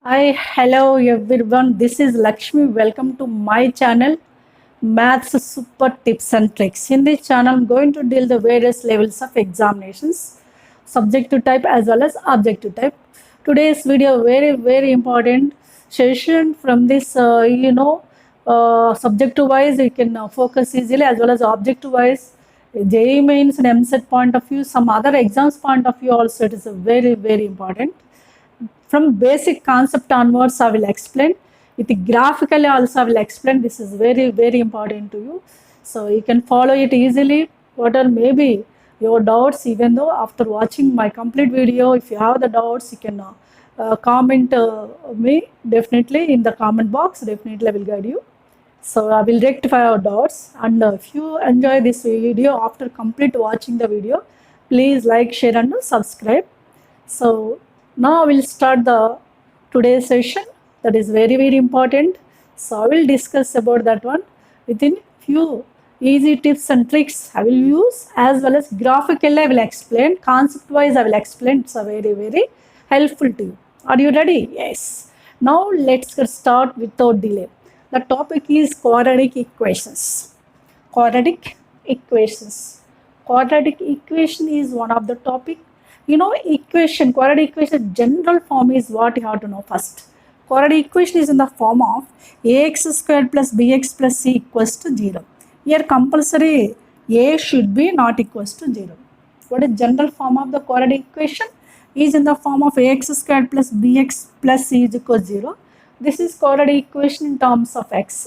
Hi, hello everyone. This is Lakshmi. Welcome to my channel, Maths Super Tips and Tricks. In this channel, I'm going to deal the various levels of examinations, subjective type as well as objective type. Today's video very important session from this. Subjective wise, you can focus easily as well as objective wise. JEE mains and MSET point of view, some other exams point of view also. It is a very important. From basic concept onwards I will explain. With graphically also I will explain. This is very important to you, so you can follow it easily. What are maybe your doubts, even though after watching my complete video, if you have the doubts you can comment me definitely in the comment box. Definitely I will guide you, so I will rectify our doubts. And if you enjoy this video after complete watching the video, please like, share and subscribe. So now I will start the today's session. That is very important. So I will discuss about that one within few easy tips and tricks I will use, as well as graphically I will explain. Concept wise I will explain. It's a very helpful to you. Are you ready? Yes. Now let's get start without delay. The topic is quadratic equations. Quadratic equations. Quadratic equation is one of the topic. Quadratic equation general form is what you have to know first. Quadratic equation is in the form of ax squared plus bx plus c equals to 0. Here compulsory a should be not equals to 0. What is general form of the quadratic equation? Is in the form of ax squared plus bx plus c is equal to 0. This is quadratic equation in terms of x.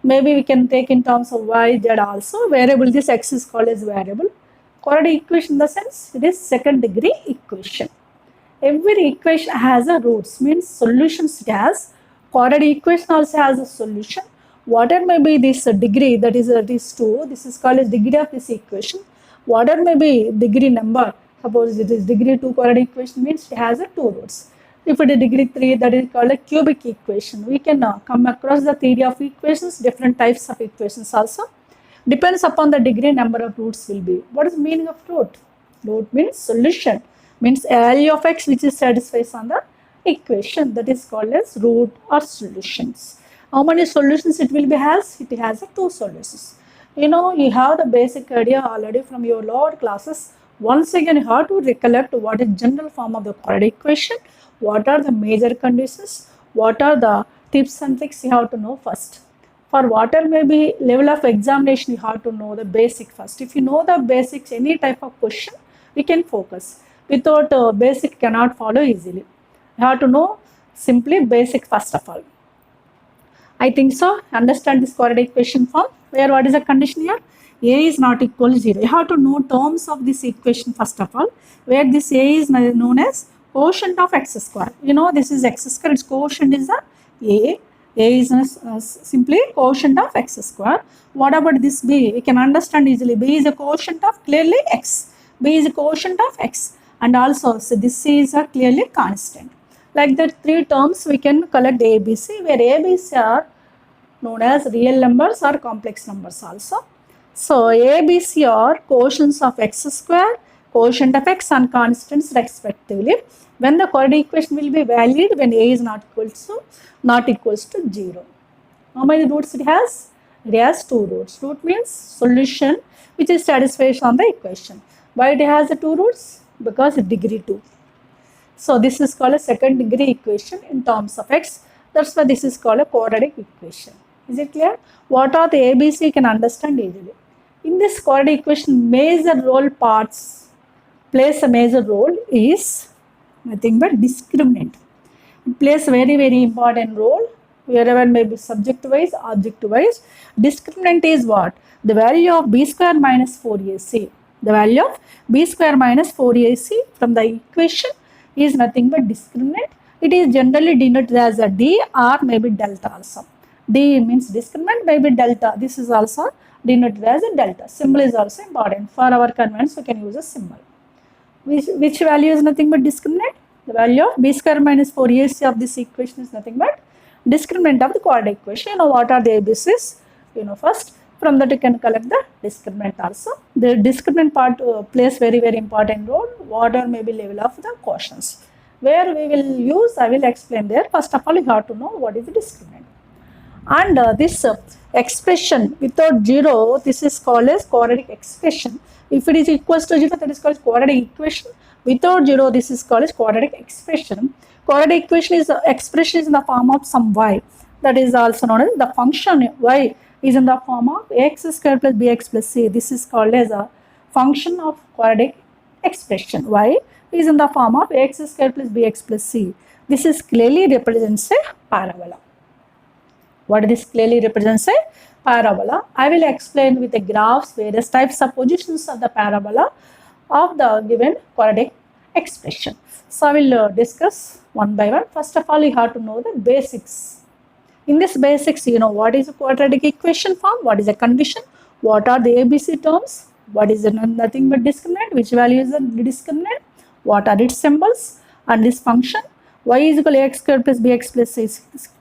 Maybe we can take in terms of y, z also. Variable, this x is called as variable. Quadratic equation in the sense it is second degree equation. Every equation has a roots, means solutions it has. Quadratic equation also has a solution. Whatever may be this degree, that is 2, this is called as degree of this equation. Whatever may be degree number, suppose it is degree 2 quadratic equation, means it has a 2 roots. If it is degree 3, that is called a cubic equation. We can come across the theory of equations, different types of equations also. Depends upon the degree, number of roots will be. What is the meaning of root? Root means solution, means value of x which is satisfies on the equation, that is called as root or solutions. How many solutions it will be has? It has 2 solutions. You have the basic idea already from your lower classes. Once again you have to recollect what is general form of the quadratic equation, what are the major conditions, what are the tips and tricks you have to know first. For whatever may be level of examination, you have to know the basic first. If you know the basics, any type of question, we can focus. Without basic, cannot follow easily. You have to know simply basic first of all. I think so. Understand this quadratic equation form. Where what is the condition here? A is not equal to 0. You have to know terms of this equation first of all. Where this A is known as quotient of x square. This is x square. Its quotient is the A. A is simply quotient of x square. What about this B? We can understand easily. B is a quotient of clearly x. B is a quotient of x. And also, so this C is a clearly constant. Like that, 3 terms we can collect ABC, where ABC are known as real numbers or complex numbers also. So, ABC are quotients of x square, quotient of x and constants respectively. When the quadratic equation will be valid when A is not equals to 0. How many roots it has? It has 2 roots. Root means solution which is satisfied on the equation. Why it has 2 roots? Because degree 2. So this is called a second degree equation in terms of x. That's why this is called a quadratic equation. Is it clear? What are the ABC you can understand easily. In this quadratic equation, major role plays a major role is nothing but discriminant. It plays a very important role wherever may be subject wise, object wise. Discriminant is what? The value of b square minus 4ac. The value of b square minus 4ac from the equation is nothing but discriminant. It is generally denoted as a d or maybe delta also. D means discriminant, maybe delta. This is also denoted as a delta. Symbol is also important. For our convenience, we can use a symbol. Which value is nothing but discriminant? The value of b square minus 4ac of this equation is nothing but discriminant of the quadratic equation. What are the ABCs? First. From that you can collect the discriminant also. The discriminant part plays very important role. Whatever may be level of the quotients. Where we will use, I will explain there. First of all, you have to know what is the discriminant. And this expression without 0, this is called as quadratic expression. If it is equals to 0, that is called quadratic equation. Without 0, this is called as quadratic expression. Quadratic equation is expression is in the form of some y. That is also known as the function y is in the form of ax square plus bx plus c. This is called as a function of quadratic expression. Y is in the form of ax square plus bx plus c. This is clearly represents a parabola. What this clearly represents a parabola. I will explain with the graphs various types of positions of the parabola of the given quadratic expression. So I will discuss one by one. First of all, you have to know the basics. In this basics, you know what is a quadratic equation form, what is a condition, what are the ABC terms, what is nothing but discriminant, which value is the discriminant, what are its symbols, and this function y is equal to ax squared plus bx plus c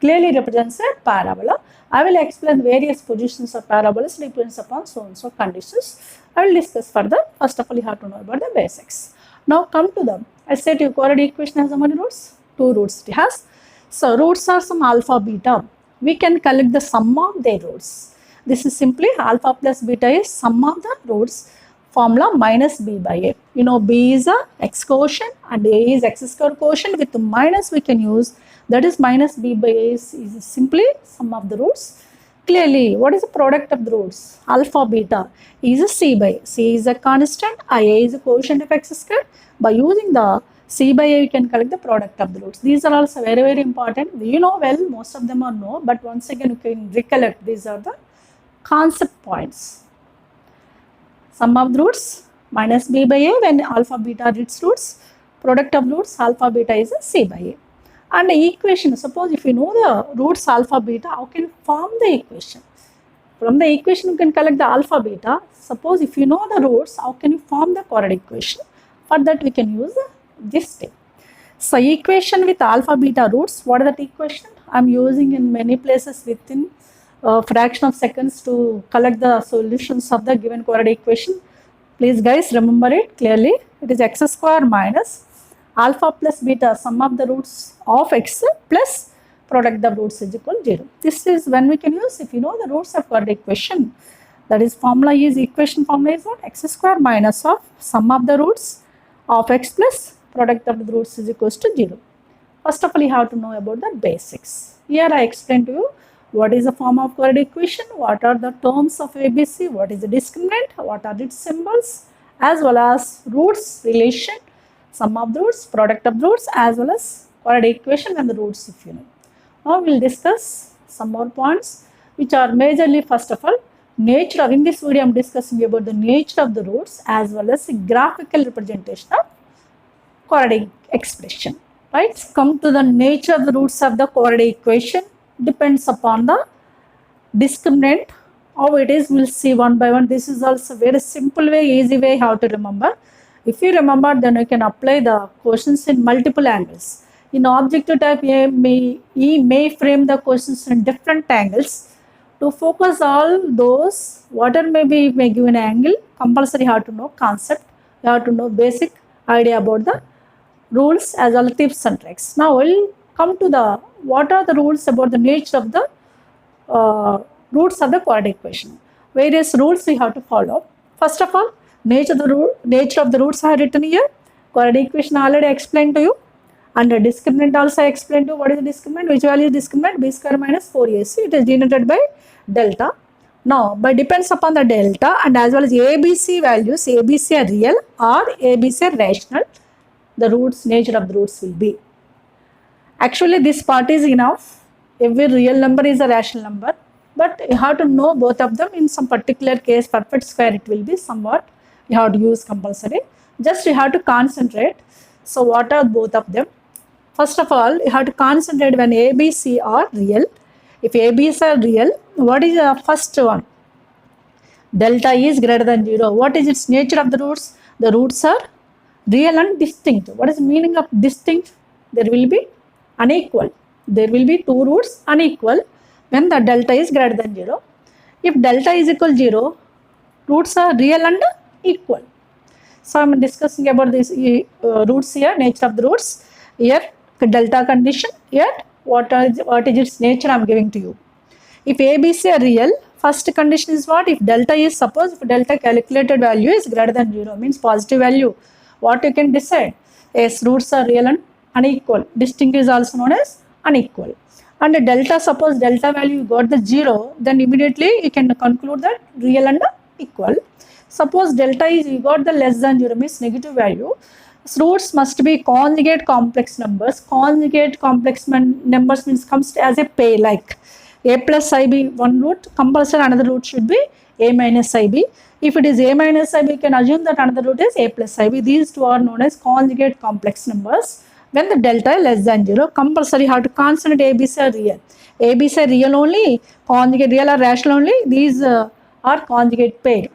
clearly represents a parabola. I will explain various positions of parabolas depends upon so and so conditions. I will discuss further. First of all, you have to know about the basics. Now come to them. I said your quadratic equation has how many roots? 2 roots it has. So roots are some alpha, beta. We can collect the sum of their roots. This is simply alpha plus beta is sum of the roots. Formula minus b by a. You know b is a x quotient and a is x square quotient. With the minus we can use, that is minus b by a is simply sum of the roots. Clearly, what is the product of the roots? Alpha beta is a c by a. C is a constant, ia is a quotient of x square. By using the c by a, we can collect the product of the roots. These are also very, very important. You know well, most of them are no, but once again you can recollect. These are the concept points. Sum of the roots minus b by a when alpha beta are its roots. Product of roots alpha beta is a c by a. And the equation, suppose if you know the roots alpha beta, how can you form the equation? From the equation you can collect the alpha beta. Suppose if you know the roots, how can you form the quadratic equation? For that we can use this step. So equation with alpha beta roots, what is that equation? I am using in many places within a fraction of seconds to collect the solutions of the given quadratic equation. Please guys remember it clearly. It is x square minus alpha plus beta sum of the roots of x plus product of roots is equal to 0. This is when we can use if you know the roots of quadratic equation. That is formula is equation formula is what? X square minus of sum of the roots of x plus product of the roots is equal to 0. First of all, you have to know about the basics. Here I explain to you what is the form of quadratic equation, what are the terms of ABC, what is the discriminant, what are its symbols, as well as roots relation, sum of the roots, product of the roots, as well as quadratic equation and the roots if you know. Now we will discuss some more points which are majorly first of all nature of, in this video I am discussing about the nature of the roots as well as the graphical representation of quadratic expression. Right? Come to the nature of the roots of the quadratic equation depends upon the discriminant. How it is, we will see one by one. This is also very simple way, easy way how to remember. If you remember, then you can apply the questions in multiple angles. In objective type, you may frame the questions in different angles. To focus all those, whatever may give an angle, compulsory you have to know concept, you have to know basic idea about the rules as well as tips and tricks. Now we'll come to the what are the rules about the nature of the roots of the quadratic equation. Various rules we have to follow. First of all, nature of the roots I have written here. Quadratic equation already explained to you. And the discriminant also I explained to you. What is the discriminant? Which value is discriminant? B square minus 4ac. It is denoted by delta. Now, by depends upon the delta and as well as ABC values, ABC are real or ABC are rational. The roots, nature of the roots will be. Actually, this part is enough. Every real number is a rational number. But you have to know both of them. In some particular case, perfect square, it will be somewhat. You have to use compulsory. Just you have to concentrate. So, what are both of them? First of all, you have to concentrate when A, B, C are real. If A, B, C are real, what is the first one? Delta is greater than 0. What is its nature of the roots? The roots are real and distinct. What is the meaning of distinct? There will be unequal. There will be two roots unequal when the delta is greater than 0. If delta is equal to 0, roots are real and equal. So I am discussing about these roots here, nature of the roots. Here delta condition, here what is its nature I am giving to you. If ABC are real, first condition is what? If delta is, suppose if delta calculated value is greater than 0, means positive value, what you can decide? Yes, roots are real and unequal. Distinct is also known as unequal. And delta, suppose delta value you got the 0, then immediately you can conclude that real and equal. Suppose delta is you got the less than 0, means negative value. Roots must be conjugate complex numbers. Conjugate complex numbers means comes as a pair, like a plus ib one root, compulsory another root should be a minus ib. If it is a minus ib, you can assume that another root is a plus ib. These two are known as conjugate complex numbers. When the delta is less than 0, compulsory how to constant ABC are real. ABC are real only, conjugate real or rational only. These are conjugate pair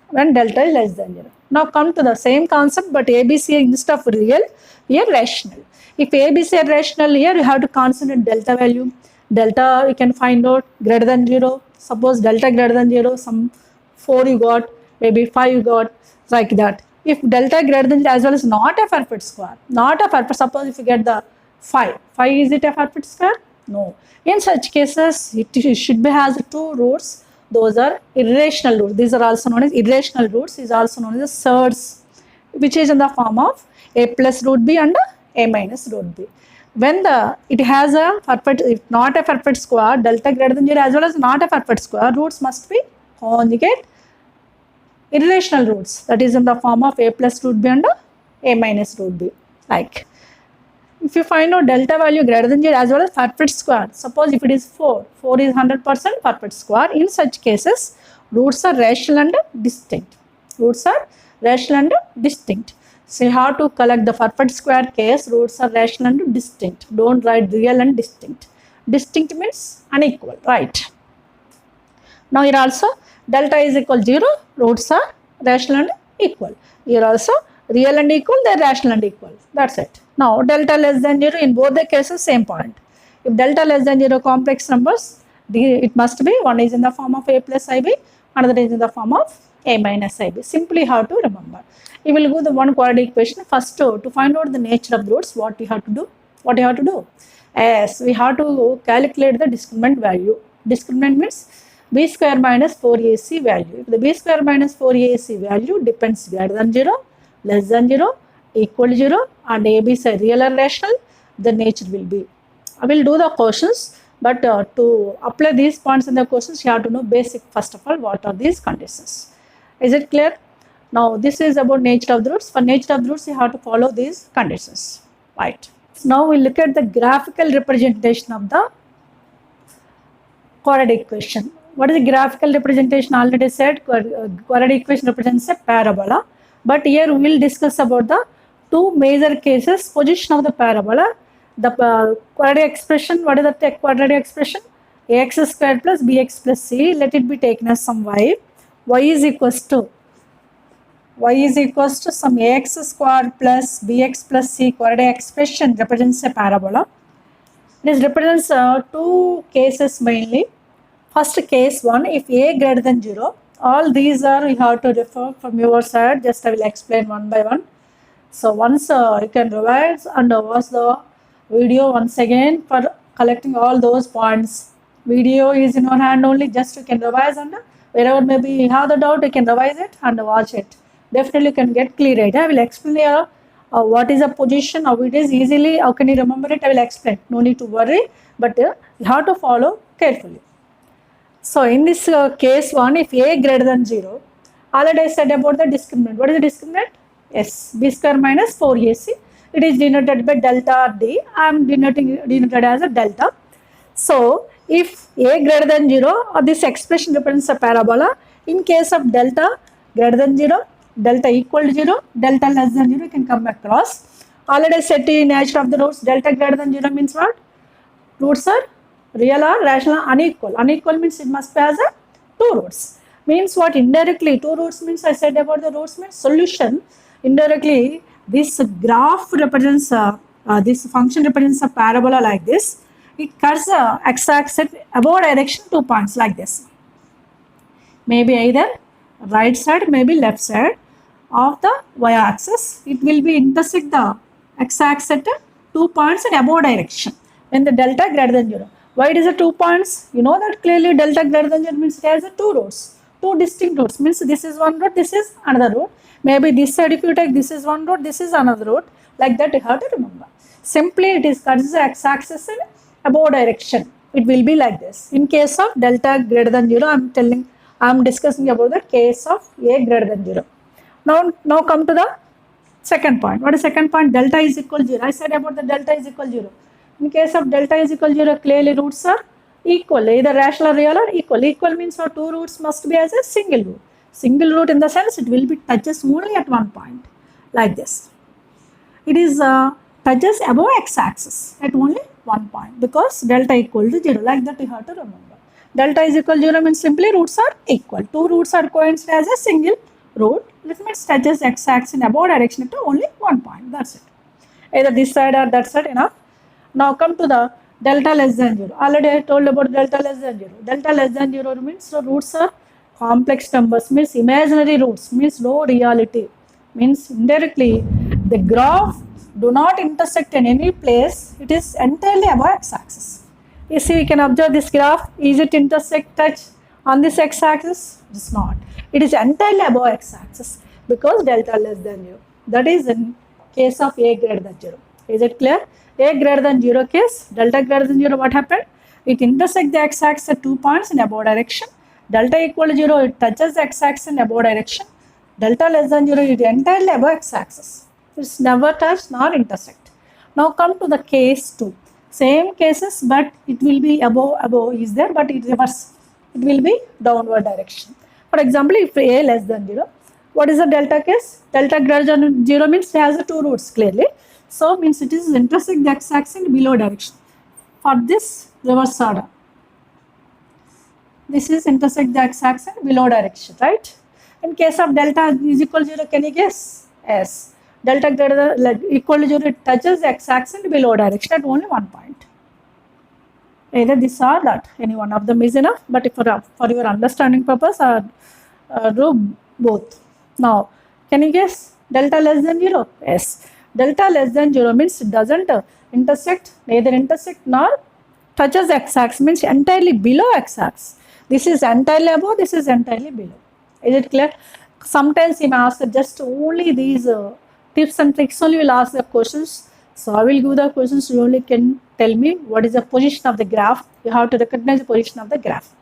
when delta is less than 0. Now come to the same concept, but ABC instead of real, here rational. If ABC are rational, here you have to consider delta value. Delta you can find out greater than 0. Suppose delta greater than 0, some 4 you got, maybe 5 you got, like that. If delta greater than 0 as well as not a perfect square, not a perfect, suppose if you get the 5 is it a perfect square? No. In such cases, it should be has 2 roots. Those are irrational roots. These are also known as irrational roots. Is also known as surds, which is in the form of a plus root b and a minus root b. When it has a perfect, if not a perfect square, delta greater than 0 as well as not a perfect square, roots must be conjugate irrational roots. That is in the form of a plus root b and a minus root b. Like if you find out delta value greater than 0 as well as perfect square, suppose if it is 4 is 100% perfect square. In such cases, roots are rational and distinct. Roots are rational and distinct. So you have to collect the perfect square case, roots are rational and distinct. Don't write real and distinct. Distinct means unequal, right? Now here also delta is equal 0, roots are rational and equal. Here also real and equal, they are rational and equal. That's it. Now delta less than 0, in both the cases same point. If delta less than 0 complex numbers, it must be one is in the form of a plus ib, another is in the form of a minus ib. Simply how to remember. You will go the one quadratic equation. First to find out the nature of the roots, what you have to do? What you have to do? Yes, we have to calculate the discriminant value. Discriminant means b square minus 4ac value. If the b square minus 4ac value depends greater than 0, less than 0, equal to 0 and AB is a real or rational, the nature will be. I will do the questions, but to apply these points in the questions, you have to know basic first of all, what are these conditions. Is it clear? Now this is about nature of the roots. For nature of the roots, you have to follow these conditions, right? So now we look at the graphical representation of the quadratic equation. What is the graphical representation? Already said quadratic equation represents a parabola. But here we will discuss about the two major cases, position of the parabola, the quadratic expression. What is the quadratic expression? Ax squared plus bx plus c, let it be taken as some y. Y is equals to some ax squared plus bx plus c. Quadratic expression represents a parabola. This represents two cases mainly. First case 1, if a greater than 0, all these are you have to refer from your side. Just I will explain one by one. So once you can revise and watch the video once again for collecting all those points. Video is in your hand only. Just you can revise and wherever maybe you have the doubt, you can revise it and watch it. Definitely you can get clear idea. I will explain here what is a position, how it is easily, how can you remember it. I will explain. No need to worry, but you have to follow carefully. So in this case 1, if a greater than 0, already I said about the discriminant. What is the discriminant? Yes, b square minus 4ac. It is denoted by delta d. I am denoted as a delta. So if a greater than 0, this expression represents a parabola. In case of delta greater than 0, delta equal to 0, delta less than 0, you can come across. Already said in nature of the roots, delta greater than 0 means what? Roots are real or rational, unequal. Unequal means it must be as a 2 roots. Means what? Indirectly 2 roots means I said about the roots means solution. Indirectly this graph represents this function represents a parabola like this. It cuts the x-axis above direction 2 points like this. Maybe either right side, maybe left side of the y-axis. It will be intersect the x-axis at 2 points in above direction when the delta greater than 0. Why it is a 2 points? You know that clearly delta greater than 0 means it has a 2 roads, 2 distinct roads, means this is one road, this is another road. Maybe this side if you take, this is one road, this is another road, like that you have to remember. Simply it is considered x-axis in above direction. It will be like this. In case of delta greater than 0, I am discussing about the case of a greater than 0. Now come to the second point. What is second point? Delta is equal to 0. I said about the delta is equal to 0. In case of delta is equal to 0, clearly roots are equal, either rational or real or equal. Equal means our two roots must be as a single root. Single root in the sense it will be touches only at one point, like this. It is touches above x-axis at only one point because delta equal to 0, like that you have to remember. Delta is equal to 0 means simply roots are equal. Two roots are coincident as a single root. This means touches x-axis in above direction to only one point. That's it. Either this side or that side, enough. Now come to the delta less than 0. Already I told about delta less than 0. Delta less than 0 means the roots are complex numbers, means imaginary roots, means no reality. Means indirectly the graph do not intersect in any place. It is entirely above x-axis. You see, we can observe this graph. Is it intersect touch on this x-axis? It is not. It is entirely above x-axis because delta less than 0. That is in case of a greater than 0. Is it clear? A greater than 0 case, delta greater than 0, what happened? It intersects the x-axis at 2 points in above direction. Delta equal to 0, it touches the x-axis in above direction. Delta less than 0, it entirely above x-axis. It's never touch nor intersect. Now come to the case 2. Same cases, but it will be above is there, but it reverse. It will be downward direction. For example, if a less than 0, what is the delta case? Delta greater than 0 means it has the two roots clearly. So means it is intersect the x-axis in below direction. For this reverse order, this is intersect the x-axis in below direction, right? In case of delta is equal to 0, can you guess? Yes. Delta greater than equal to 0, it touches the x-axis in below direction at only one point. Either this or that, any one of them is enough, but if for your understanding purpose, do both. Now, can you guess delta less than 0? Yes. Delta less than 0 means it doesn't intersect, neither intersect nor touches x-axis, means entirely below x-axis. This is entirely above, this is entirely below. Is it clear? Sometimes you may ask just only these tips and tricks only will ask the questions. So I will give the questions, you only can tell me what is the position of the graph. You have to recognize the position of the graph.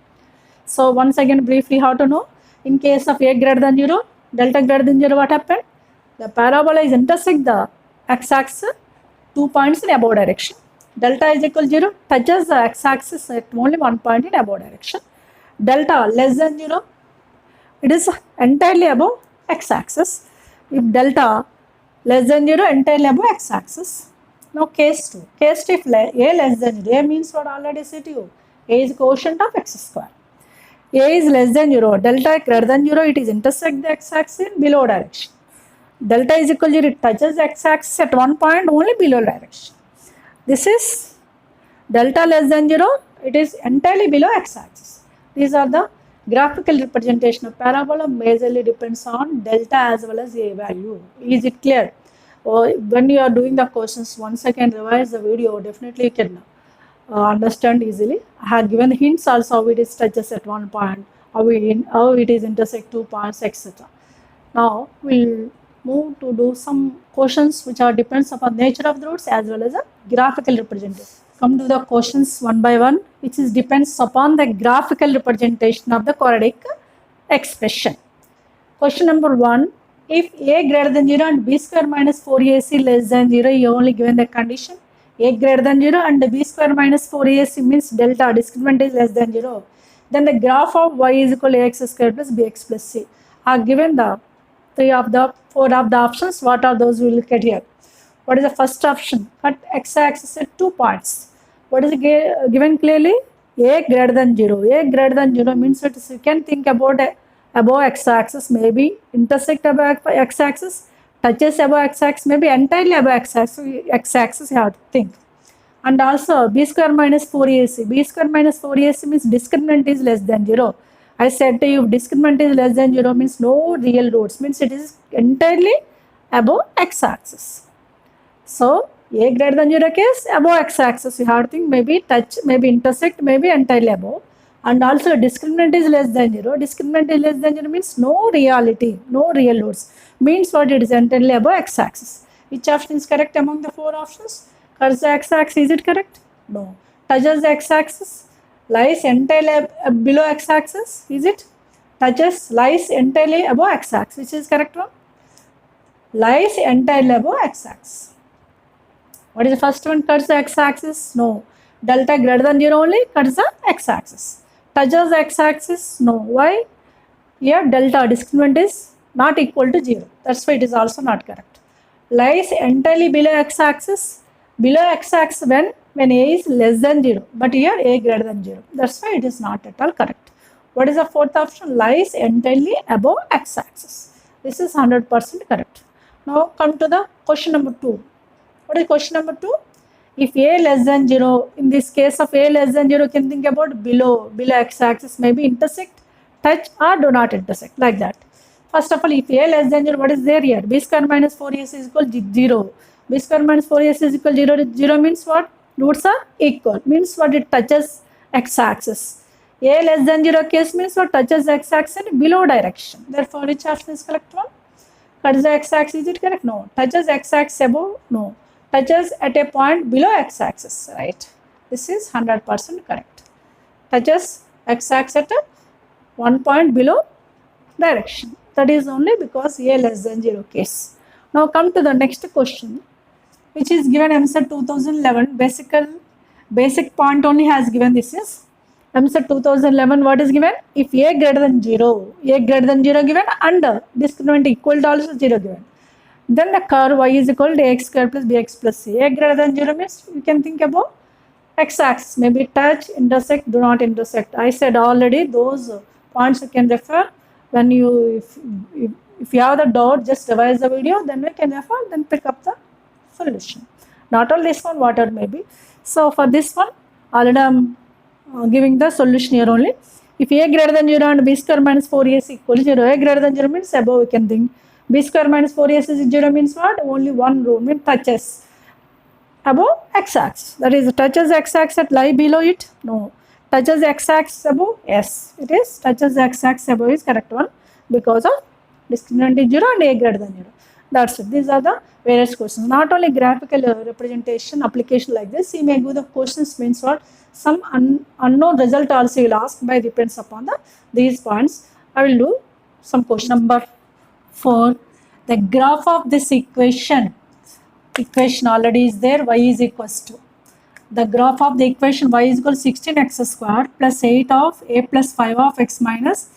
So once again briefly how to know. In case of a greater than 0, delta greater than 0, what happened? The parabola is intersect the x-axis 2 points in above direction. Delta is equal to 0, touches the x-axis at only one point in above direction. Delta less than 0, it is entirely above x-axis. If delta less than 0, entirely above x-axis. Now case 2. Case 2, if a less than 0, a means what already said to you. A is quotient of x square. A is less than 0, delta greater than 0, it is intersect the x-axis in below direction. Delta is equal to 0, it touches the x-axis at one point only below direction. This is delta less than 0, it is entirely below x-axis. These are the graphical representation of parabola, majorly depends on delta as well as a value. Is it clear? Or when you are doing the questions, once again revise the video, definitely you can understand easily. I have given hints also how it is touches at one point, how it is intersect 2 points, etc. Now we'll move to do some questions which are depends upon nature of the roots as well as a graphical representation. Come to the questions one by one, which is depends upon the graphical representation of the quadratic expression. Question number 1, if a greater than 0 and b square minus 4ac less than 0, you only given the condition a greater than 0 and b square minus 4ac means delta discriminant is less than 0, then the graph of y is equal to ax square plus bx plus c. Are given the 4 of the options. What are those? We will look at here. What is the first option? Cut x-axis at 2 points. What is given clearly? A greater than 0. A greater than 0 means that you can think about above x-axis, maybe intersect above x-axis, touches above x-axis, maybe entirely above x-axis you have to think. And also b square minus 4ac. B square minus 4ac means discriminant is less than 0. I said to you, discriminant is less than 0 means no real roots, means it is entirely above x-axis. So A greater than 0 case, above x-axis you have to think, maybe touch, maybe intersect, maybe entirely above. And also discriminant is less than 0. Discriminant is less than 0 means no reality, no real loads. Means what? It is entirely above x-axis. Which option is correct among the 4 options? Cuts the x-axis, is it correct? No. Touches the x-axis, lies entirely below x-axis, is it? Touches, lies entirely above x-axis, which is correct one? Lies entirely above x-axis. What is the first one? Cuts the x-axis? No. Delta greater than 0 only cuts the x-axis. Touches the x-axis? No. Why? Here delta discriminant is not equal to 0. That's why it is also not correct. Lies entirely below x-axis. Below x-axis when a is less than 0. But here a greater than 0. That's why it is not at all correct. What is the fourth option? Lies entirely above x-axis. This is 100% correct. Now come to the question number 2. What is question number 2? If a less than 0, in this case of a less than 0, you can think about below x-axis, maybe intersect, touch or do not intersect, like that. First of all, if a less than 0, what is there here? B square minus 4ac is equal to 0. B square minus 4ac is equal to 0. 0 means what? Roots are equal. Means what? It touches x-axis. A less than 0 case means what? Touches x-axis in below direction. Therefore, which option is correct one? Cuts the x-axis, is it correct? No. Touches x-axis above? No. Touches at a point below x-axis, right? This is 100% correct. Touches x-axis at a one point below direction. That is only because a less than 0 case. Now come to the next question, which is given MSET 2011. Basic point only has given. This is MSET 2011. What is given? If a greater than 0, given and discriminant equal to also 0 given. Then the curve y is equal to ax square plus bx plus c. A greater than 0 means you can think about x-axis, maybe touch, intersect, do not intersect. I said already those points you can refer when you, if you have the doubt, just revise the video, then we can refer, then pick up the solution. Not all this one, whatever may be. So for this one, already I am giving the solution here only. If a greater than 0 and b square minus 4ac equal to 0, a greater than 0 means above we can think. B square minus 4ac is 0 means what? Only one rule, means touches above x-axis. That is, touches x-axis lie below it? No. Touches x-axis above? Yes. It is touches x-axis above is correct one because of discriminant is 0 and a greater than 0. That's it. These are the various questions. Not only graphical representation, application like this, you may do the questions means what? Some unknown result also will ask by depends upon these points. I will do some question number 4. The graph of this equation already is there. Y is equals to the graph of the equation y is equal to 16x squared plus 8 of a plus 5 of x minus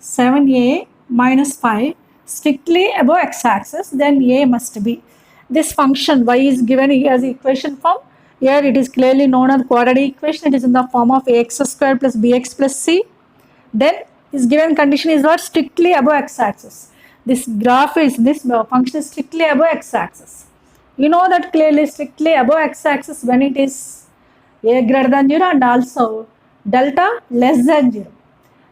7a minus 5 strictly above x-axis. Then a must be this function y is given as equation form. Here it is clearly known as quadratic equation. It is in the form of ax squared plus bx plus c. Then this given condition is what? Strictly above x-axis. This graph is, this function is strictly above x-axis. You know that clearly strictly above x-axis when it is a greater than 0 and also delta less than 0.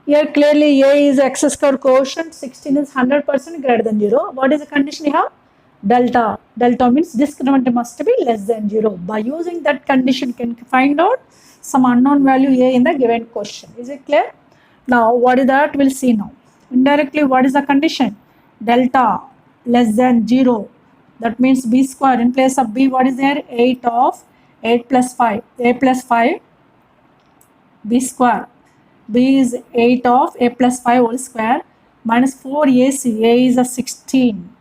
Here clearly a is x square quotient, 16 is 100% greater than 0. What is the condition you have? Delta. Delta means discriminant must be less than 0. By using that condition you can find out some unknown value a in the given question. Is it clear? Now what is that? We'll see now. Indirectly what is the condition? Delta less than 0. That means b square. In place of b, what is there? 8 of 8 plus 5. A plus 5 b square. B is 8 of a plus 5 whole square minus 4ac. A is a 16.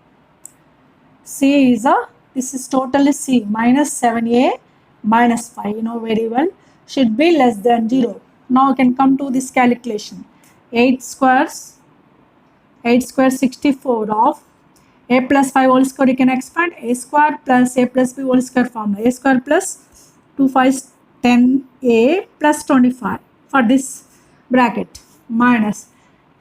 C is a, this is totally C, minus 7a minus 5. You know very well. Should be less than 0. Now you can come to this calculation. 8 squares 64 of a plus 5 whole square, you can expand a square plus a plus b whole square formula. A square plus 2 5 10a plus 25 for this bracket minus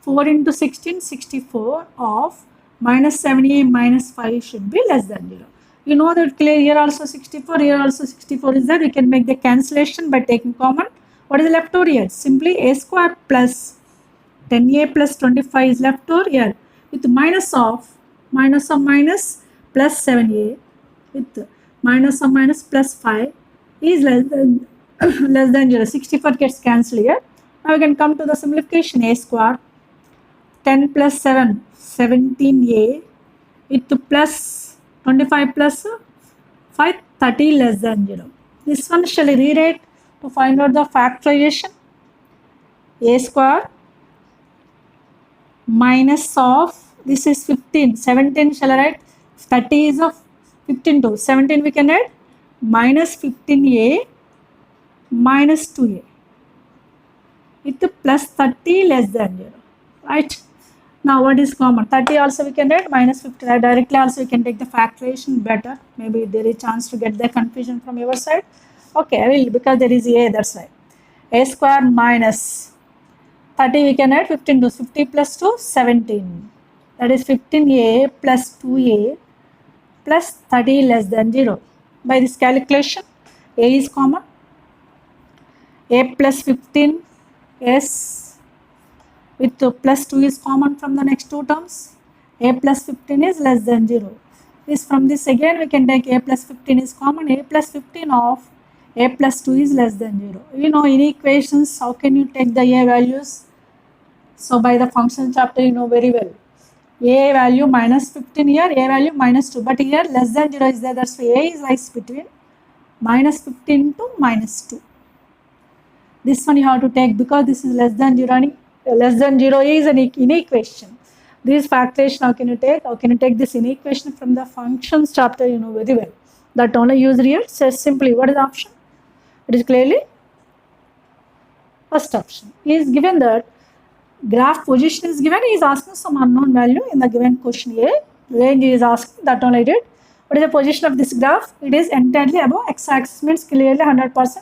4 into 16 64 of minus 7a minus 5 should be less than 0. You know that clear, here also 64, here also 64 is there. We can make the cancellation by taking common. What is left over here? Simply a square plus 10a plus 25 is left over here with minus of minus plus 7a with minus of minus plus 5 is less than less than 0. 64 gets cancelled here. Now we can come to the simplification. A square 10 plus 7 17a into plus 25 plus 5 30 less than 0. This one shall I rewrite to find out the factorization. A square minus of this is 15 17 shall I write 30 is of 15 to 17 we can add minus 15a minus 2a with plus 30 less than 0, right? Now what is common? 30 also we can add minus 15 directly also we can take the factorization better. Maybe there is chance to get the confusion from your side. Okay, I will because there is a, that's why. A square minus 30 we can add 15 to 50 plus 2 17, that is 15a plus 2a plus 30 less than 0. By this calculation a is common, a plus 15 s with plus 2 is common from the next two terms. A plus 15 is less than 0. This from this again we can take a plus 15 is common, a plus 15 of a plus 2 is less than 0. You know in equations how can you take the a values? So by the function chapter you know very well. A value minus 15 here, a value minus 2, but here less than 0 is there, that's why a is lies between minus 15 to minus 2. This one you have to take because this is less than 0 and less than 0 is an inequation. This factorization how can you take? How can you take this inequation from the functions chapter you know very well. That only use here. So simply what is the option? It is clearly first option. He is given that graph position is given, he is asking some unknown value in the given question A. Range he is asking, that only I did. What is the position of this graph? It is entirely above x-axis, means clearly 100%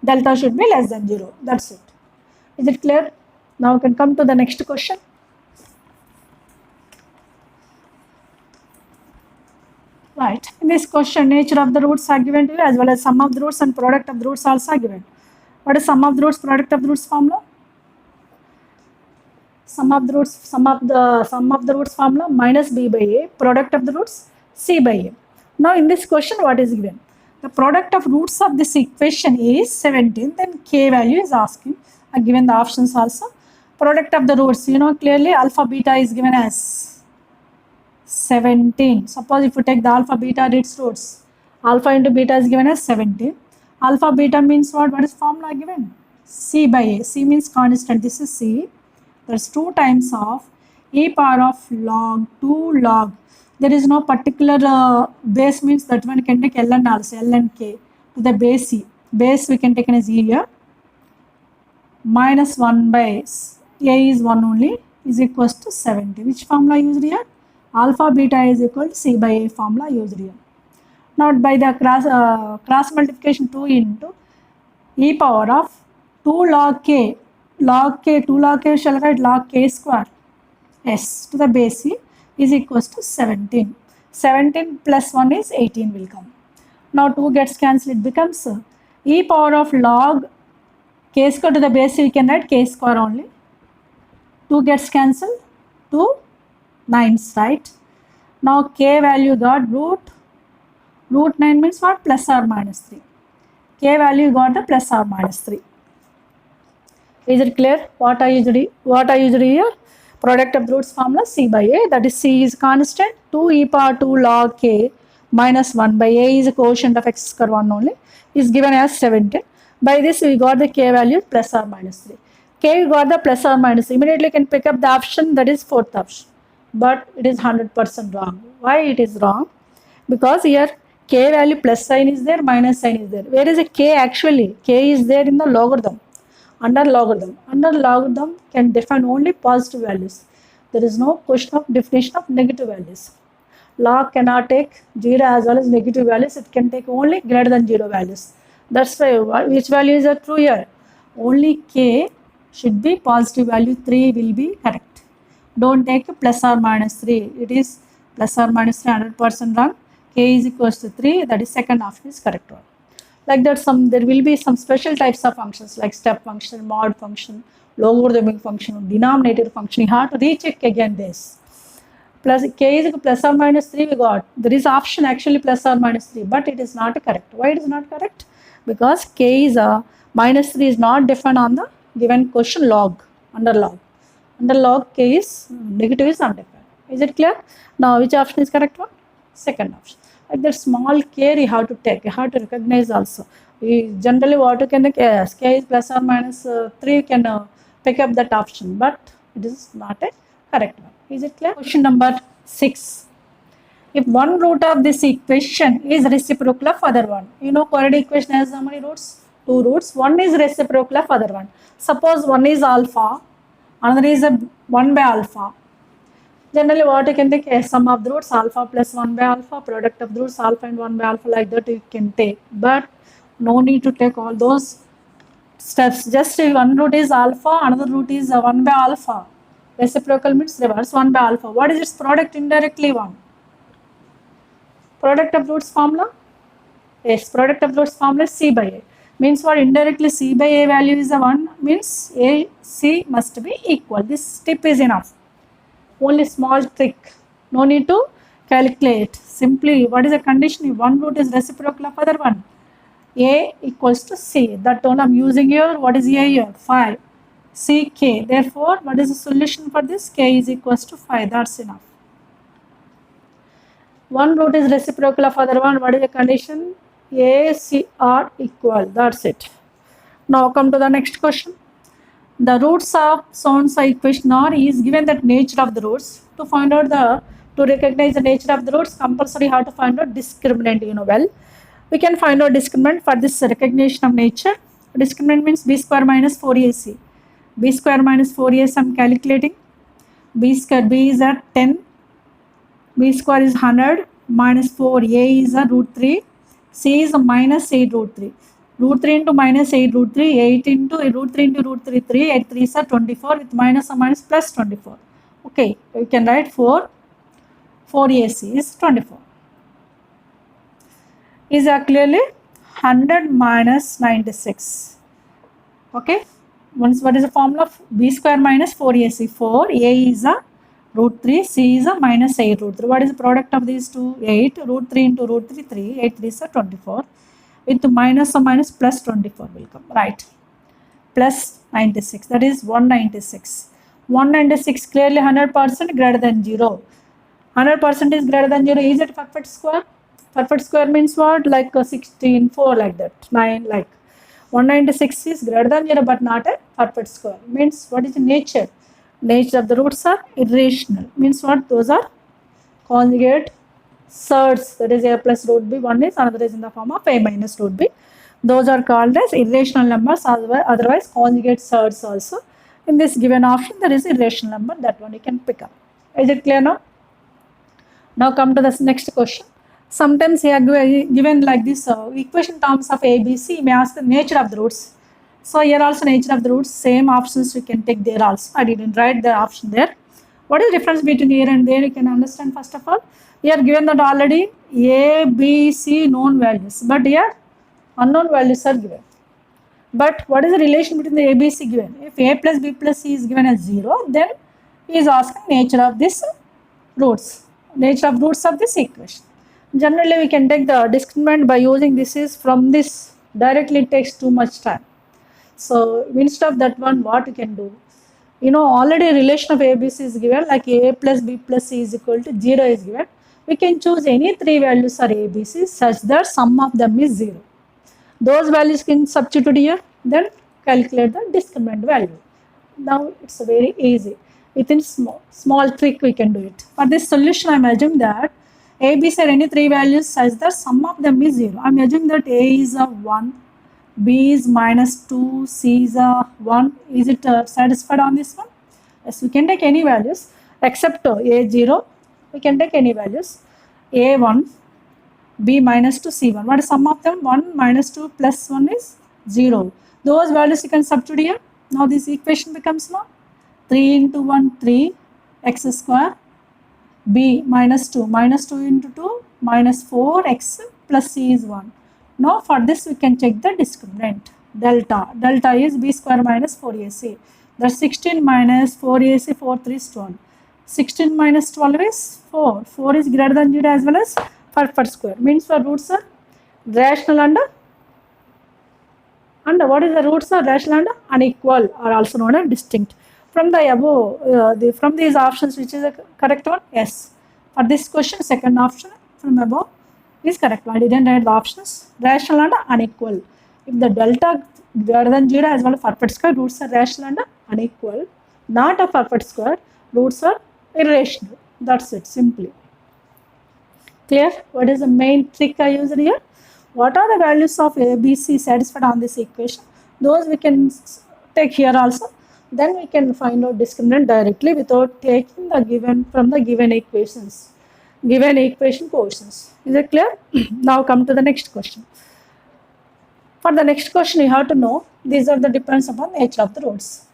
delta should be less than 0. That's it. Is it clear? Now we can come to the next question. Right. In this question, nature of the roots are given to you as well as sum of the roots and product of the roots also are given. What is sum of the roots, product of the roots formula? Sum of the roots formula minus b by a, product of the roots c by a. Now in this question what is given? The product of roots of this equation is 17, then k value is asking. I given the options also. Product of the roots, you know clearly alpha beta is given as 17. Suppose if you take the alpha beta its roots, alpha into beta is given as 17. Alpha beta means what? What is formula given? C by a. C means constant. This is c. That's 2 times of e power of log 2 log. There is no particular base, means that one can take ln also, ln k to the base c. Base we can take as e here. Minus 1 by a is 1 only is equals to 70. Which formula used here? Alpha beta is equal to c by a formula used here. Now by the cross multiplication 2 into e power of 2 log k. Log k, 2 log k shall write log k square s to the base c is equals to 17. 17 plus 1 is 18 will come. Now 2 gets cancelled, it becomes e power of log k square to the base c we can write k square only. 2 gets cancelled, 2 9s, right? Now k value got root 9 means what? Plus or minus 3. K value got the plus or minus 3. Is it clear? What I used here? Product of roots formula c by a, that is c is constant, 2 e power 2 log k minus 1 by a is a quotient of x square 1 only, is given as 17. By this we got the k value plus or minus 3. K we got the plus or minus. Immediately can pick up the option that is fourth option. But it is 100% wrong. Why it is wrong? Because here k value plus sign is there, minus sign is there. Where is a k actually? K is there in the logarithm. Under logarithm can define only positive values. There is no question of definition of negative values. Log cannot take 0 as well as negative values. It can take only greater than 0 values. That's why which values are true here? Only k should be positive value, 3 will be correct. Don't take plus or minus 3. It is plus or minus 3, 100% wrong. K is equals to 3, that is second option is correct one. Like that there will be some special types of functions like step function, mod function, logarithmic function, denominator function. You have to recheck again this. plus k is plus or minus 3 we got. There is option actually plus or minus 3, but it is not correct. Why it is not correct? Because k is minus 3 is not defined on the given question log, under log. Under log k is negative is undefined. Is it clear? Now which option is correct one? Second option. Like that small care you have to take, you have to recognize also. We generally what you can take, yes, k is plus or minus 3 you can pick up that option, but it is not a correct one. Is it clear? Question number 6. If one root of this equation is reciprocal of other one, you know quadratic equation has how many roots? 2 roots. One is reciprocal of other one. Suppose one is alpha, another is a 1 by alpha. Generally what you can take, a sum of the roots alpha plus 1 by alpha, product of the roots alpha and 1 by alpha, like that you can take. But no need to take all those steps. Just one root is alpha, another root is 1 by alpha. Reciprocal means reverse 1 by alpha. What is its product? Indirectly 1. Product of roots formula? Yes, product of roots formula is C by A. Means what? Indirectly C by A value is a 1, means A, C must be equal. This tip is enough. Only small trick. No need to calculate. Simply, what is the condition? If one root is reciprocal of other one, A equals to C. That one I am using here. What is A here? 5. C, K. Therefore, what is the solution for this? K is equals to 5. That's enough. One root is reciprocal of other one. What is the condition? A, C are equal. That's it. Now come to the next question. The roots of so-and-so equation are is given that nature of the roots. To find out to recognize the nature of the roots, compulsory have to find out discriminant, you know well. We can find out discriminant for this recognition of nature. Discriminant means b square minus 4ac. B square minus 4ac I am calculating. B square, B is at 10. B square is 100 minus 4, A is a root 3. C is a minus 8 root 3. Root 3 into minus 8 root 3, 8 into root 3 into root 3, 3, 8 3 is 24 with minus or minus plus 24. Okay, we can write 4ac is 24. Is clearly 100 minus 96. Okay, once what is the formula of b square minus 4ac? 4, A is a root 3, C is a minus 8 root 3. What is the product of these two? 8, root 3 into root 3, 3, 8 3 is 24. With minus or minus plus 24 will come, right? Plus 96, that is 196. 196 clearly 100% greater than 0. 100% is greater than 0. Is it perfect square? Perfect square means what? Like 16, 4 like that, 9 like. 196 is greater than 0 but not a perfect square. Means what is the nature? Nature of the roots are irrational. Means what? Those are conjugate surds, that is a plus root b, one is another is in the form of a minus root b. Those are called as irrational numbers, otherwise conjugate surds also. In this given option there is irrational number, that one you can pick up. Is it clear now? Now come to the next question. Sometimes here given like this equation terms of A, B, C, may ask the nature of the roots. So here also nature of the roots, same options you can take there also. I didn't write the option there. What is the difference between here and there? You can understand first of all. Here given that already A, B, C known values, but here unknown values are given. But what is the relation between the A, B, C given? If A plus B plus C is given as 0, then he is asking nature of this roots, nature of roots of this equation. Generally we can take the discriminant by using this is from this, directly it takes too much time. So instead of that one, what you can do? You know already relation of ABC is given, like A plus B plus C is equal to 0 is given. We can choose any 3 values are ABC such that sum of them is 0. Those values can substitute here, then calculate the discriminant value. Now it's very easy. Within small trick we can do it. For this solution I am assuming that ABC are any 3 values such that sum of them is 0. I am assuming that A is a 1, B is minus 2, C is a 1. Is it satisfied on this one? Yes, we can take any values except A0. We can take any values. A1, B minus 2, C1. What is sum of them? 1 minus 2 plus 1 is 0. Those values you can substitute here. Now this equation becomes now 3 into 1, 3, x square, B minus 2 into 2, minus 4, x plus C is 1. Now for this we can check the discriminant, delta. Delta is B square minus 4AC. That's 16 minus 4AC, 4 3 is 12. 16 minus 12 is 4. 4 is greater than 0 as well as perfect square. Means for roots are rational and what is the roots are rational and unequal, or also known as distinct. From the above, from these options, which is the correct one? Yes. For this question, second option from above is correct. I didn't write the options. Rational and unequal. If the delta greater than 0 as well as perfect square, roots are rational and unequal. Not a perfect square, roots are irrational. That's it, simply. Clear? What is the main trick I used here? What are the values of A, B, C satisfied on this equation? Those we can take here also. Then we can find out discriminant directly without taking the given from the given equations, given equation portions. Is it clear? Now come to the next question. For the next question, you have to know these are the depends upon nature of the roots.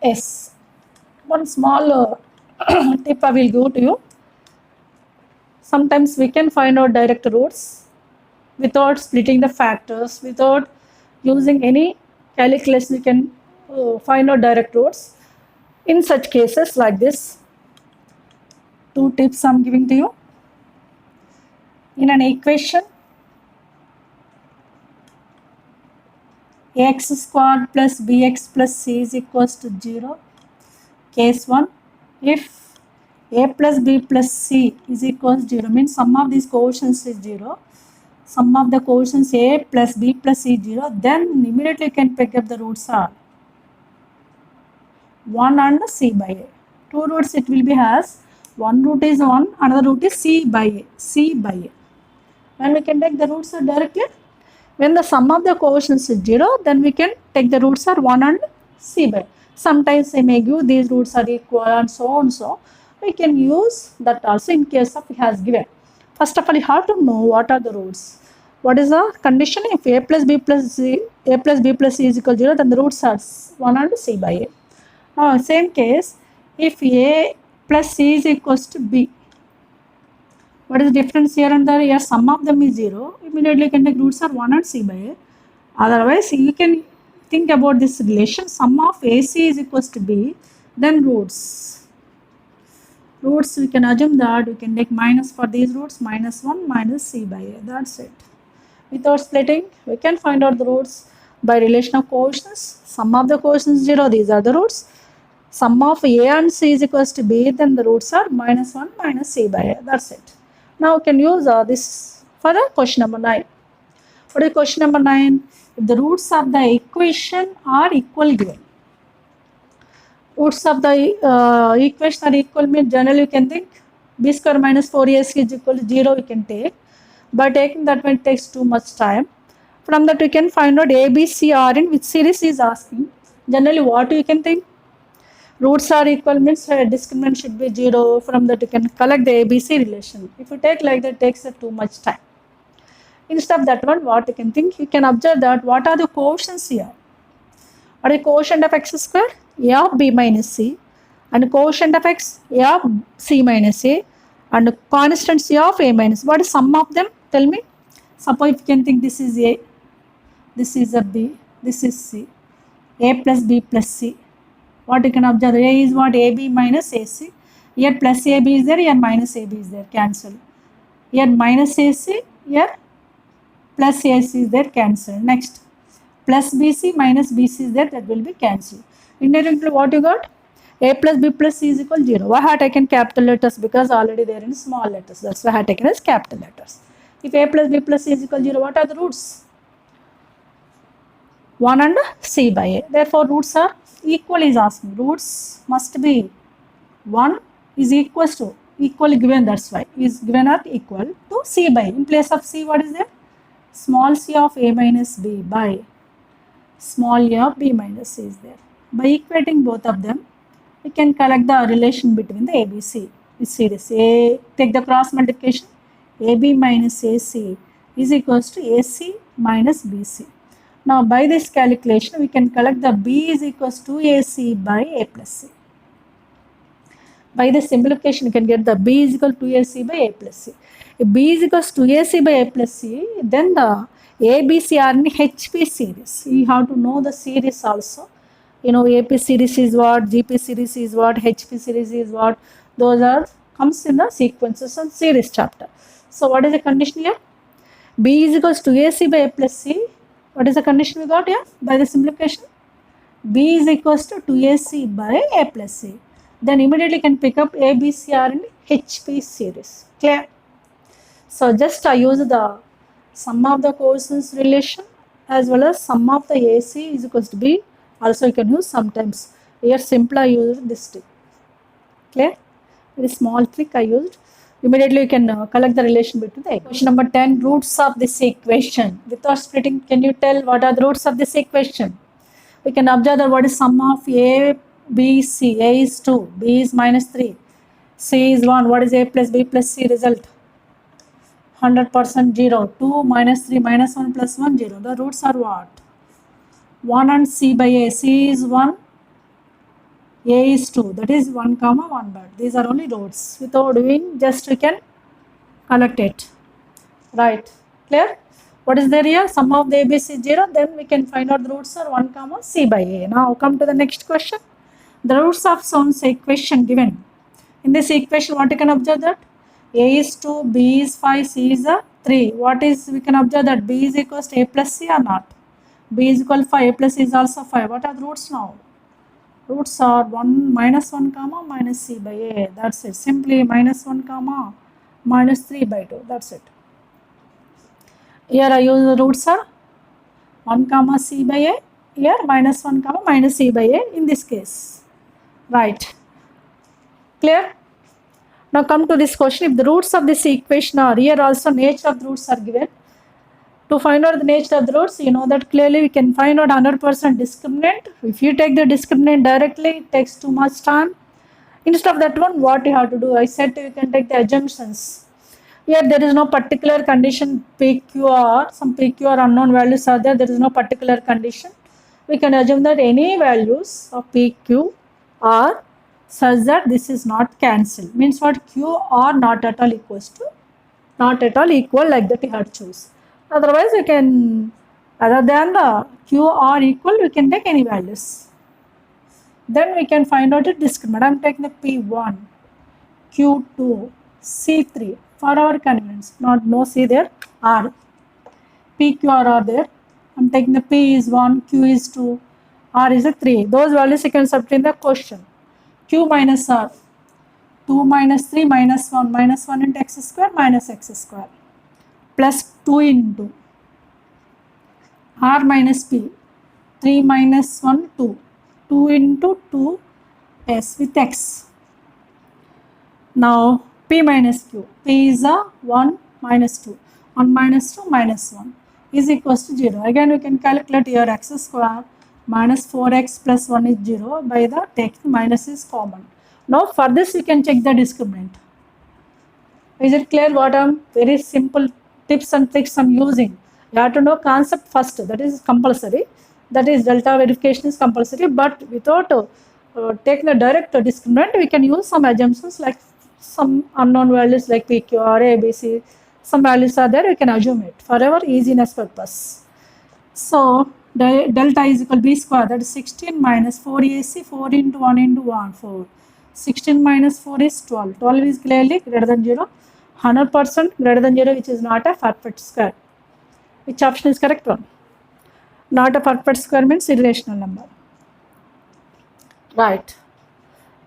Yes, one small tip I will give to you. Sometimes we can find out direct roots without splitting the factors, without using any calculation. We can find out direct roots. In such cases like this, two tips I am giving to you. In an equation, ax squared plus bx plus c is equals to 0. Case 1, if a plus b plus c is equals to 0, means sum of these quotients is 0. Sum of the quotients a plus b plus c is 0, then immediately you can pick up the roots are 1 and c by a. Two roots it will be has, one root is 1, another root is c by a, c by a. When we can take the roots are directly, when the sum of the quotients is 0, then we can take the roots are 1 and c by. Sometimes they may give these roots are equal and so on. So we can use that also in case of it has given. First of all, you have to know what are the roots. What is the condition? If a plus b plus c is equal to 0, then the roots are 1 and c by a. Now same case, if a plus c is equals to b, what is the difference here and there? Here sum of them is 0. Immediately you can take roots are 1 and c by a. Otherwise, you can think about this relation. Sum of AC is equals to b. Then roots. Roots we can assume that we can take minus for these roots. Minus 1 minus c by a. That's it. Without splitting, we can find out the roots by relation of quotients. Sum of the quotients 0. These are the roots. Sum of a and c is equals to b. Then the roots are minus 1 minus c by a. That's it. Now we can use this for the question number 9. What is question number 9? If the roots of the equation are equal given. Roots of the equation are equal means generally you can think b square minus 4ac is equal to 0 we can take. By taking that one it takes too much time. From that we can find out a, b, c are in which series is asking. Generally what you can think? Roots are equal means discriminant should be 0. From that you can collect the ABC relation. If you take like that, it takes too much time. Instead of that one, what you can think? You can observe that what are the quotients here? What is the quotient of x square? A of b minus c. And quotient of x, a of c minus a. And constant c of a minus. What is sum of them? Tell me. Suppose you can think this is a, this is a b, this is c. A plus b plus c. What you can observe, a is what? AB minus AC. Here plus AB is there, here minus AB is there, cancel. Here minus AC, here plus AC is there, cancel. Next, plus BC minus BC is there, that will be cancelled. Indirectly what you got? A plus B plus C is equal to 0. Why I have taken capital letters? Because already they are in small letters. That's why I have taken as capital letters. If A plus B plus C is equal to 0, what are the roots? 1 and c by a. Therefore, roots are equal is asking. Roots must be 1 is equals to, equal given, that's why, is given at equal to c by a. In place of c, what is there? Small c of a minus b by small a of b minus c is there. By equating both of them, we can collect the relation between the ABC. Which series? A, take the cross multiplication. AB minus AC is equals to AC minus BC. Now by this calculation we can collect the B is equals to AC by A plus C. By the simplification you can get the B is equal to AC by A plus C. If B is equals to AC by A plus C, then the ABC are in HP series. You have to know the series also. You know, AP series is what, GP series is what, HP series is what. Those are comes in the sequences and series chapter. So what is the condition here? B is equals to AC by A plus C. What is the condition we got here? By the simplification, B is equals to 2AC by A plus C. Then immediately can pick up ABCR in HP series. Clear? So just I use the sum of the coefficients relation as well as sum of the AC is equals to B. Also you can use sometimes. Here simply I used this trick. Clear? Very small trick I used. Immediately you can collect the relation between the equation. Number 10, roots of this equation. Without splitting, can you tell what are the roots of this equation? We can observe that what is sum of A, B, C. A is 2, B is minus 3, C is 1. What is A plus B plus C result? 100% 0. 2 minus 3 minus 1 plus 1 0. The roots are what? 1 and C by A. C is 1, A is 2. That is 1 comma 1 but these are only roots. Without doing, just we can collect it. Right. Clear? What is there here? Sum of the ABC 0. Then we can find out the roots are 1 comma C by A. Now come to the next question. The roots of someone's equation given. In this equation, what you can observe that? A is 2, B is 5, C is 3. What is, we can observe that B is equals to A plus C or not? B is equal to 5, A plus C is also 5. What are the roots now? Roots are 1 minus 1 comma minus C by A. That's it. Simply minus 1 comma minus 3 by 2. That's it. Here I use the roots are 1 comma C by A. Here minus 1 comma minus C by A in this case. Right. Clear? Now come to this question. If the roots of this equation are here, also nature of the roots are given. To find out the nature of the roots, you know that clearly we can find out 100% discriminant. If you take the discriminant directly, it takes too much time. Instead of that one, what you have to do? I said you can take the assumptions. Here there is no particular condition PQR. Some PQR unknown values are there. There is no particular condition. We can assume that any values of PQ are such that this is not cancelled. Means what? Q are not at all equals to, not at all equal, like that you have to choose. Otherwise you can, other than the Q are equal, we can take any values. Then we can find out a discriminant. I am taking the P1, Q2, C3 for our convenience. Not no C there, R. PQR are there. I am taking the P is 1, Q is 2, R is a 3. Those values you can substitute in the question. Q minus R, 2 minus 3 minus 1 into x square minus x square plus 2 into R minus P, 3 minus 1, 2, 2 into 2 S with x. Now P minus Q, P is a 1 minus 2, 1 minus 2 minus 1 is equals to 0. Again we can calculate here x square minus 4x plus 1 is 0 by the taking minus is common. Now for this we can check the discriminant. Is it clear what I am? Very simple tips and tricks I am using. You have to know concept first, that is compulsory. That is delta verification is compulsory, but without taking the direct discriminant, we can use some assumptions like some unknown values like PQ or ABC. Some values are there, we can assume it for our easiness purpose. So delta is equal to B square, that is 16 minus 4AC, 4 into 1 into 1, 4. 16 minus 4 is 12. 12 is clearly greater than 0. 100% greater than 0, which is not a perfect square. Which option is correct one? Not a perfect square means irrational number. Right.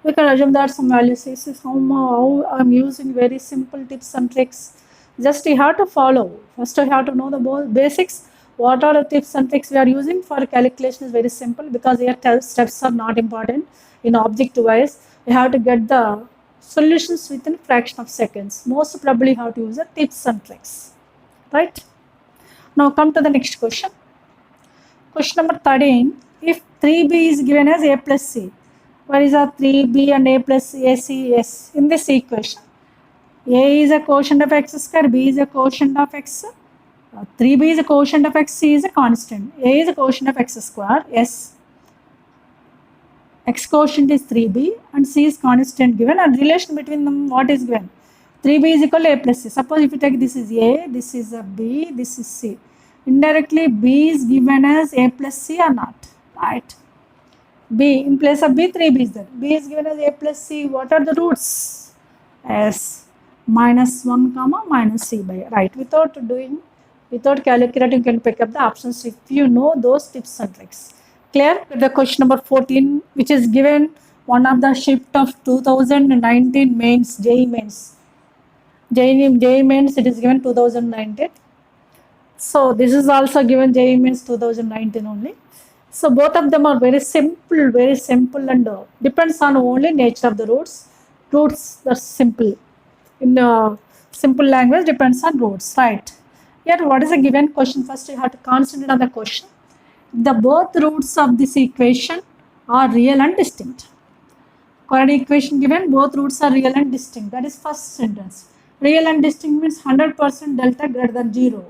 We can assume that some values. This is how I am using very simple tips and tricks. Just you have to follow. First you have to know the basics. What are the tips and tricks we are using for calculation is very simple, because here steps are not important. In objective wise, you have to get the solutions within fraction of seconds. Most probably you have to use the tips and tricks. Right? Now come to the next question. Question number 13. If 3b is given as a plus c, where is our 3b and a plus ac? Yes, in this equation, a is a quotient of x square, b is a quotient of x 3b is a quotient of x, c is a constant, a is a quotient of x square, yes, x quotient is 3b and c is constant given, and relation between them what is given? 3b is equal to a plus c. Suppose if you take this is a, this is a b, this is c. Indirectly b is given as a plus c or not, right? B, in place of b, 3b is there. B is given as a plus c. What are the roots? As minus 1 comma minus c by, right? Without calculating, you can pick up the options if you know those tips and tricks. Clear? The question number 14, which is given one of the shift of 2019 mains, JEE mains. JEE mains, it is given 2019. So this is also given JEE mains 2019 only. So both of them are very simple and depends on only nature of the roots. Roots are simple. In simple language depends on roots, right? Here what is a given question? First you have to concentrate on the question. The both roots of this equation are real and distinct. Quadratic equation given, both roots are real and distinct. That is first sentence. Real and distinct means 100% delta greater than 0.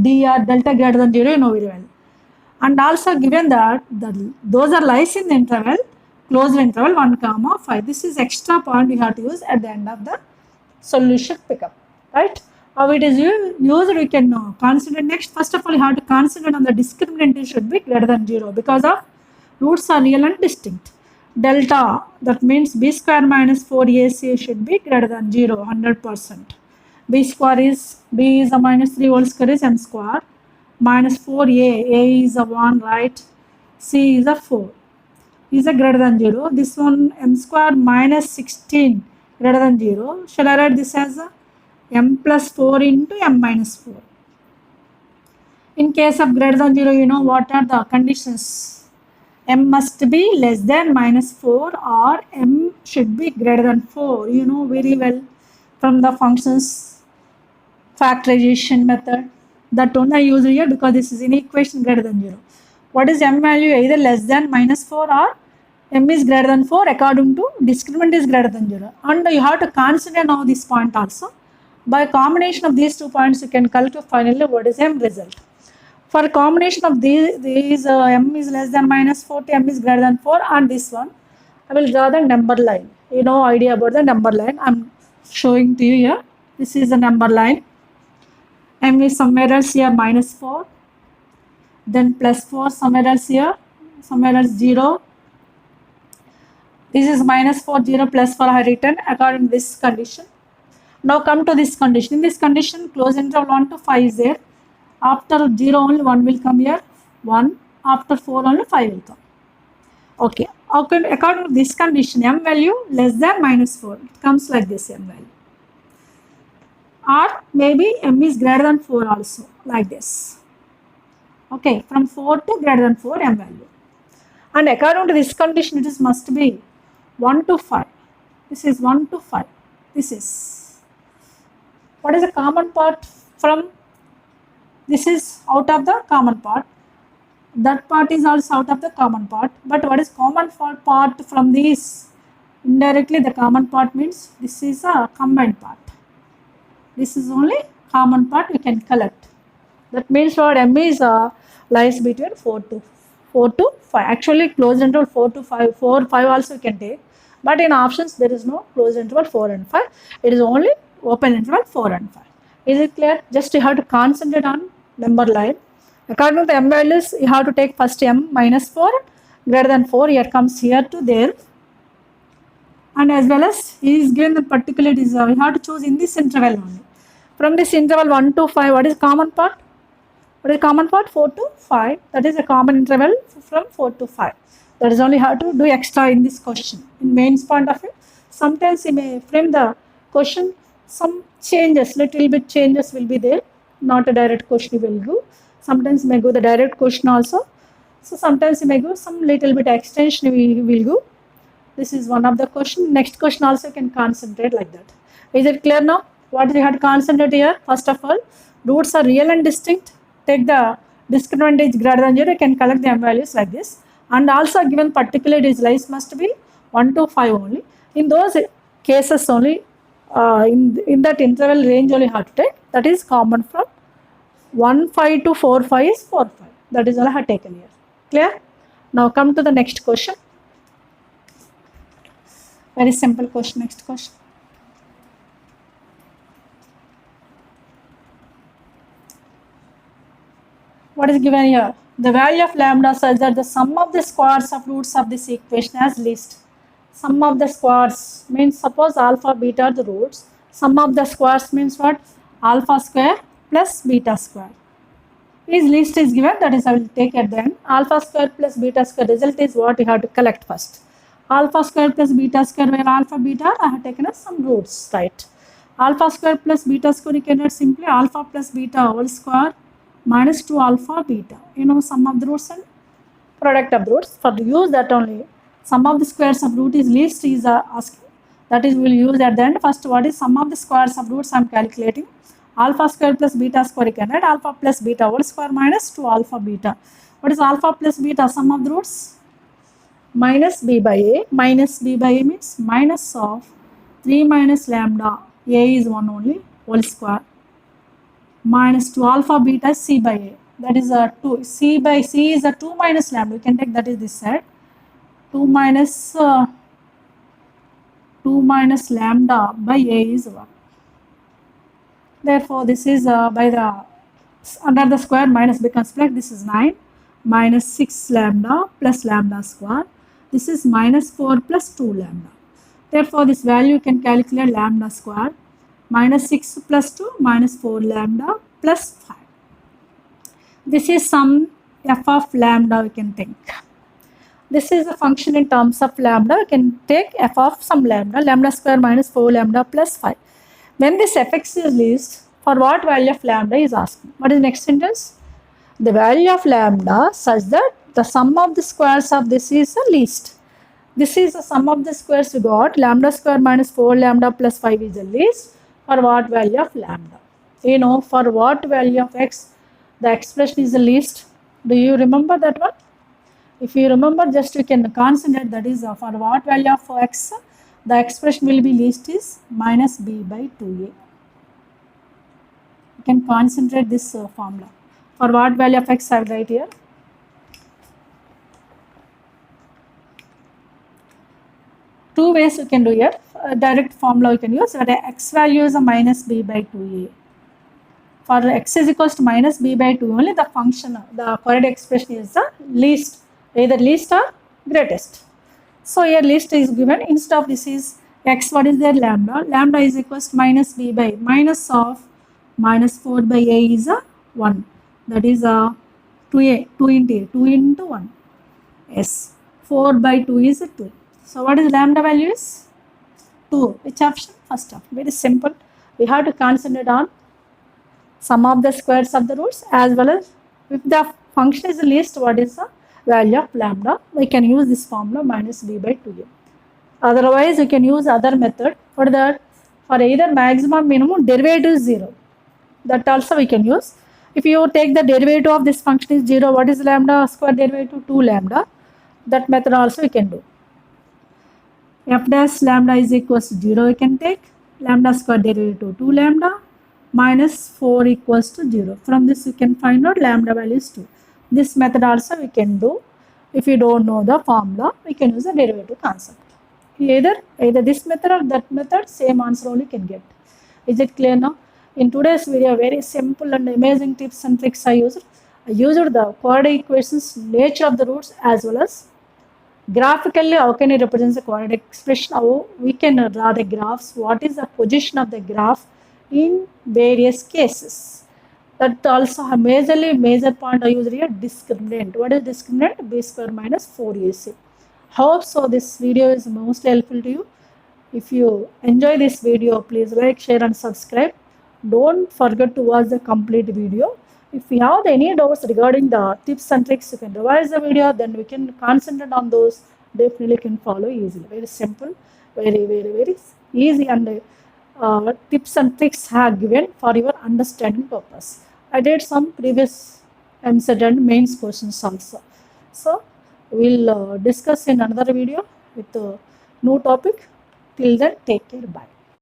D or delta greater than 0, you know very well. And also given that those are lies in the interval, closed interval 1 comma 5. This is extra point we have to use at the end of the solution pickup, right? How it is used, we can consider next. First of all, you have to consider on the discriminant should be greater than 0 because of roots are real and distinct. Delta, that means b square minus 4ac should be greater than 0, 100%. B square is, b is a minus 3 whole square is m square. Minus 4a, a is a 1, right? C is a 4, is a greater than 0. This one m square minus 16 greater than 0. Shall I write this as a m plus 4 into m minus 4? In case of greater than 0, you know what are the conditions? M must be less than minus 4 or m should be greater than 4. You know very well from the functions factorization method. That one I use here because this is in equation greater than 0. What is m value? Either less than minus 4 or m is greater than 4 according to discriminant is greater than 0. And you have to consider now this point also. By combination of these 2 points, you can calculate finally what is m result. For combination of these m is less than minus 4 to m is greater than 4 and this one, I will draw the number line. You know idea about the number line. I am showing to you here. This is the number line. M is somewhere else here minus 4, then plus 4 somewhere else here, somewhere else 0. This is minus 4, 0, plus 4 I have written according to this condition. Now come to this condition. In this condition, close interval 1 to 5 is there. After 0 only 1 will come here, 1. After 4 only 5 will come. Okay. According to this condition, m value less than minus 4. It comes like this m value. Or maybe m is greater than 4 also, like this. Okay, from 4 to greater than 4 m value. And according to this condition, it is must be 1 to 5. This is 1 to 5. This is. What is the common part from? This is out of the common part. That part is also out of the common part. But what is common part from these? Indirectly, the common part means this is a combined part. This is only common part we can collect. That means what m is lies between 4 to 5. Actually, closed interval 4 to 5, 4, 5 also we can take. But in options, there is no closed interval 4 and 5. It is only open interval 4 and 5. Is it clear? Just you have to concentrate on number line. According to the m values, you have to take first m minus 4 greater than 4. Here comes here to there. And as well as he is given the particular we have to choose in this interval only. From this interval 1 to 5, what is common part? What is common part? 4 to 5. That is a common interval from 4 to 5. That is only how to do extra in this question. In mains point of view, sometimes you may frame the question, some changes, little bit changes will be there. Not a direct question you will do. Sometimes you may go the direct question also. So sometimes you may go some little bit extension we will go. This is one of the question. Next question also you can concentrate like that. Is it clear now? What we have to concentrate here? First of all, roots are real and distinct. Take the discriminant greater than 0, you can collect the m values like this. And also given particular lies must be 1 to 5 only. In those cases only, in that interval range only have to take. That is common from 1 5 to 4 5 is 4 5. That is all I have taken here. Clear? Now come to the next question. Very simple question. Next question. What is given here? The value of lambda such that the sum of the squares of roots of this equation as least. Sum of the squares means, suppose alpha beta are the roots. Sum of the squares means what? Alpha square plus beta square. Is least is given, that is I will take at the end. Alpha square plus beta square result is what you have to collect first. Alpha square plus beta square, where alpha beta I have taken as some roots, right? Alpha square plus beta square you can write simply alpha plus beta whole square minus 2 alpha beta. You know sum of the roots and product of the roots. For use that only, sum of the squares of root is least is asking. That is we will use at the end. First, what is sum of the squares of roots I am calculating. Alpha square plus beta square you can write alpha plus beta whole square minus 2 alpha beta. What is alpha plus beta? Sum of the roots minus b by a. Minus b by a means minus of 3 minus lambda. A is 1 only whole square minus 2 alpha beta is c by a. That is a 2. C by c is a 2 minus lambda. You can take that is this side. 2 minus lambda by a is 1. Therefore, this is by the under the square minus becomes plus. This is 9 minus 6 lambda plus lambda square. This is minus 4 plus 2 lambda. Therefore, this value you can calculate lambda square. Minus 6 plus 2 minus 4 lambda plus 5. This is some f of lambda we can think. This is a function in terms of lambda. We can take f of some lambda. Lambda square minus 4 lambda plus 5. When this fx is least, for what value of lambda is asking. What is next sentence? The value of lambda such that the sum of the squares of this is the least. This is the sum of the squares we got. Lambda square minus 4 lambda plus 5 is the least. For what value of lambda? You know, for what value of x the expression is the least. Do you remember that one? If you remember, just you can concentrate, that is for what value of x the expression will be least is minus b by 2a. You can concentrate this formula. For what value of x I will write here. Two ways you can do here. Direct formula you can use, where x value is a minus b by 2a. For x is equals to minus b by 2, only the function, the correct expression is the least, either least or greatest. So here least is given. Instead of this is x, what is there? Lambda. Lambda is equals to minus b by minus of minus 4 by a is a 1. That is a 2a, 2 into a, 2 into 1. Yes, 4 by 2 is a 2. So what is lambda value is? 2. Which option? First option. Very simple. We have to concentrate on sum of the squares of the roots, as well as if the function is the least, what is the value of lambda? We can use this formula minus b by 2a. Otherwise, you can use other method for that. For either maximum, minimum, derivative is 0. That also we can use. If you take the derivative of this function is 0, what is lambda square derivative? 2 lambda. That method also we can do. F dash lambda is equals to 0, we can take lambda square derivative 2 lambda minus 4 equals to 0. From this you can find out lambda value is 2. This method also we can do. If you don't know the formula, we can use the derivative concept. Either this method or that method, same answer only can get. Is it clear now? In today's video, very simple and amazing tips and tricks I used. I used the quadratic equations, nature of the roots, as well as graphically how can you represent the quadratic expression, how we can draw the graphs, what is the position of the graph in various cases. That also a major point I use here, discriminant. What is discriminant? B square minus 4ac. Hope so this video is most helpful to you. If you enjoy this video, please like, share and subscribe. Don't forget to watch the complete video. If you have any doubts regarding the tips and tricks, you can revise the video, then we can concentrate on those. Definitely can follow easily. Very simple, very easy, and tips and tricks have given for your understanding purpose. I did some previous MCET and mains questions also. So we'll discuss in another video with a new topic. Till then, take care. Bye.